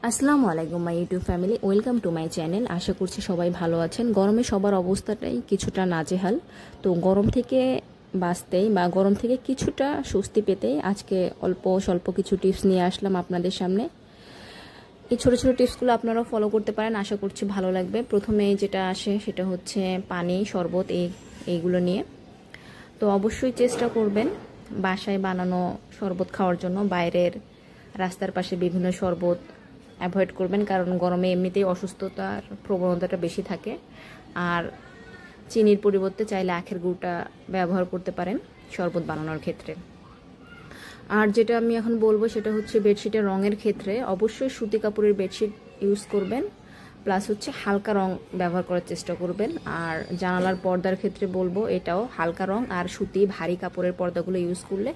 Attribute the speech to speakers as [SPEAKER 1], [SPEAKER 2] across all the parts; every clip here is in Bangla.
[SPEAKER 1] আসসালামু আলাইকুম my YouTube family, welcome to my channel. আশা করছি সবাই ভালো আছেন। গরমে সবার অবস্থাটাই কিছুটা নাজেহাল। তো গরম থেকে বাঁচতেই বা গরম থেকে কিছুটা স্বস্তি পেতেই আজকে অল্প স্বল্প কিছু টিপস নিয়ে আসলাম আপনাদের সামনে। এই ছোটো ছোটো টিপসগুলো আপনারাও ফলো করতে পারেন, আশা করছি ভালো লাগবে। প্রথমে যেটা আসে সেটা হচ্ছে পানি, শরবত, এইগুলো নিয়ে। তো অবশ্যই চেষ্টা করবেন বাসায় বানানো শরবত খাওয়ার জন্য। বাইরের রাস্তার পাশে বিভিন্ন শরবত অ্যাভয়েড করবেন, কারণ গরমে এমনিতেই অসুস্থতার প্রবণতাটা বেশি থাকে। আর চিনির পরিবর্তে চাইলে আখের গুড়টা ব্যবহার করতে পারেন শরবত বানানোর ক্ষেত্রে। আর যেটা আমি এখন বলবো সেটা হচ্ছে বেডশিটের রঙের ক্ষেত্রে অবশ্যই সুতি কাপড়ের বেডশিট ইউজ করবেন, প্লাস হচ্ছে হালকা রং ব্যবহার করার চেষ্টা করবেন। আর জানালার পর্দার ক্ষেত্রে বলবো এটাও হালকা রং আর সুতি ভারী কাপড়ের পর্দাগুলো ইউজ করলে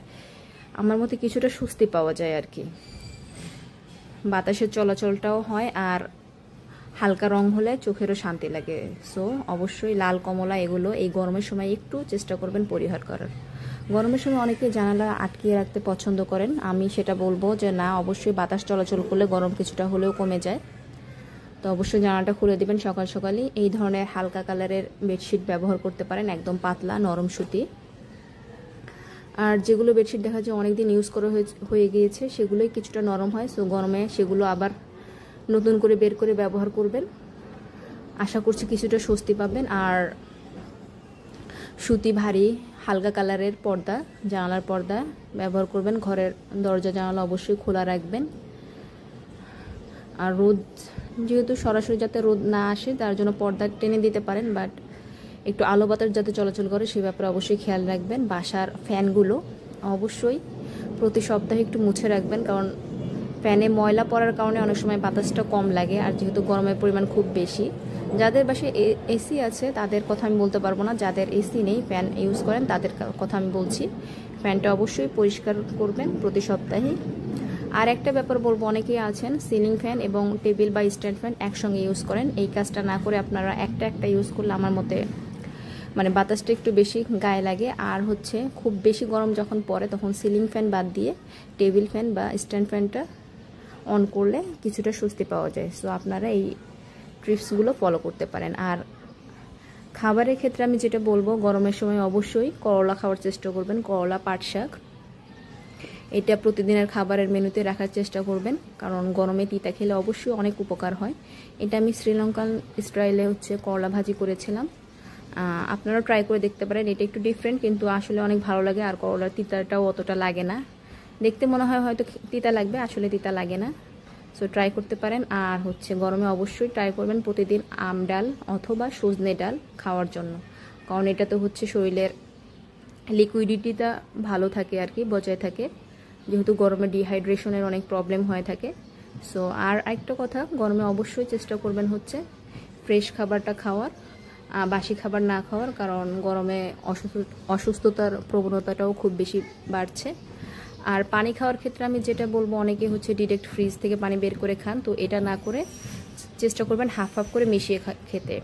[SPEAKER 1] আমার মতে কিছুটা স্বস্তি পাওয়া যায় আর কি। বাতাসের চলাচলটাও হয় আর হালকা রং হলে চোখেরও শান্তি লাগে। সো অবশ্যই লাল কমলা এগুলো এই গরমের সময় একটু চেষ্টা করবেন পরিহার করার। গরমের সময় অনেকে জানালা আটকিয়ে রাখতে পছন্দ করেন, আমি সেটা বলবো যে না, অবশ্যই বাতাস চলাচল করলে গরম কিছুটা হলেও কমে যায়। তো অবশ্যই জানালাটা খুলে দিবেন সকাল সকালই। এই ধরনের হালকা কালারের বেডশিট ব্যবহার করতে পারেন, একদম পাতলা নরম সুতি। আর যেগুলো বেডশিট দেখা যায় অনেকদিন ইউজ করা হয়ে গিয়েছে সেগুলোই কিছুটা নরম হয়, সো গরমে সেগুলো আবার নতুন করে বের করে ব্যবহার করবেন, আশা করছি কিছুটা স্বস্তি পাবেন। আর সুতি ভারী হালকা কালারের পর্দা, জানালার পর্দা ব্যবহার করবেন। ঘরের দরজা জানালা অবশ্যই খোলা রাখবেন। আর রোদ যেহেতু সরাসরি যাতে রোদ না আসে তার জন্য পর্দা টেনে দিতে পারেন, বাট একটু আলো বাতাস যাতে চলাচল করে সে ব্যাপারে অবশ্যই খেয়াল রাখবেন। বাসার ফ্যানগুলো অবশ্যই প্রতি সপ্তাহে একটু মুছে রাখবেন, কারণ ফ্যানে ময়লা পড়ার কারণে অনেক সময় বাতাসটা কম লাগে। আর যেহেতু গরমের পরিমাণ খুব বেশি, যাদের বাসায় এসি আছে তাদের কথা আমি বলতে পারবো না, যাদের এসি নেই ফ্যান ইউজ করেন তাদের কথা আমি বলছি। ফ্যানটা অবশ্যই পরিষ্কার করবেন প্রতি সপ্তাহে। আর একটা ব্যাপার বলবো, অনেকেই আছেন সিলিং ফ্যান এবং টেবিল বা স্ট্যান্ড ফ্যান একসঙ্গে ইউজ করেন। এই কাজটা না করে আপনারা একটা ইউজ করলে আমার মতে মানে বাতাসটা একটু বেশি গায়ে লাগে। আর হচ্ছে খুব বেশি গরম যখন পড়ে তখন সিলিং ফ্যান বাদ দিয়ে টেবিল ফ্যান বা স্ট্যান্ড ফ্যানটা অন করলে কিছুটা স্বস্তি পাওয়া যায়। সো আপনারা এই টিপসগুলো ফলো করতে পারেন। আর খাবারের ক্ষেত্রে আমি যেটা বলবো, গরমের সময় অবশ্যই করলা খাওয়ার চেষ্টা করবেন। করলা, পাট শাক এটা প্রতিদিনের খাবারের মেনুতে রাখার চেষ্টা করবেন, কারণ গরমে তিতা খেলে অবশ্যই অনেক উপকার হয়। এটা আমি শ্রীলঙ্কান স্টাইলে হচ্ছে করলা ভাজি করেছিলাম, আপনারা ট্রাই করে দেখতে পারেন। এটা একটু ডিফারেন্ট কিন্তু আসলে অনেক ভালো লাগে। আর করলার তিতাটাও অতটা লাগে না, দেখতে মনে হয় হয়তো তিতা লাগবে, আসলে তিতা লাগে না। সো ট্রাই করতে পারেন। আর হচ্ছে গরমে অবশ্যই ট্রাই করবেন প্রতিদিন আম ডাল অথবা সজনে ডাল খাওয়ার জন্য, কারণ এটা তো হচ্ছে শরীরের লিকুইডিটিটা ভালো থাকে আর কি, বজায় থাকে, যেহেতু গরমে ডিহাইড্রেশনের অনেক প্রবলেম হয়ে থাকে। সো আর একটা কথা, গরমে অবশ্যই চেষ্টা করবেন হচ্ছে ফ্রেশ খাবারটা খাওয়ার, বাসি খাবার না খাওয়ার, কারণ গরমে অসুস্থতার প্রবণতাটাও খুব বেশি বাড়ছে। আর পানি খাওয়ার ক্ষেত্রে আমি যেটা বলবো, অনেকে হচ্ছে ডিরেক্ট ফ্রিজ থেকে পানি বের করে খান, তো এটা না করে চেষ্টা করবেন হাফ হাফ করে মিশিয়ে খেতে।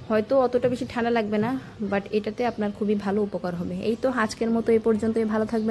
[SPEAKER 1] হয়তো অতটা বেশি ঠান্ডা লাগবে না, বাট এটাতে আপনার খুবই ভালো উপকার হবে। এই তো আজকের মতো এই পর্যন্তই, ভালো থাকবেন।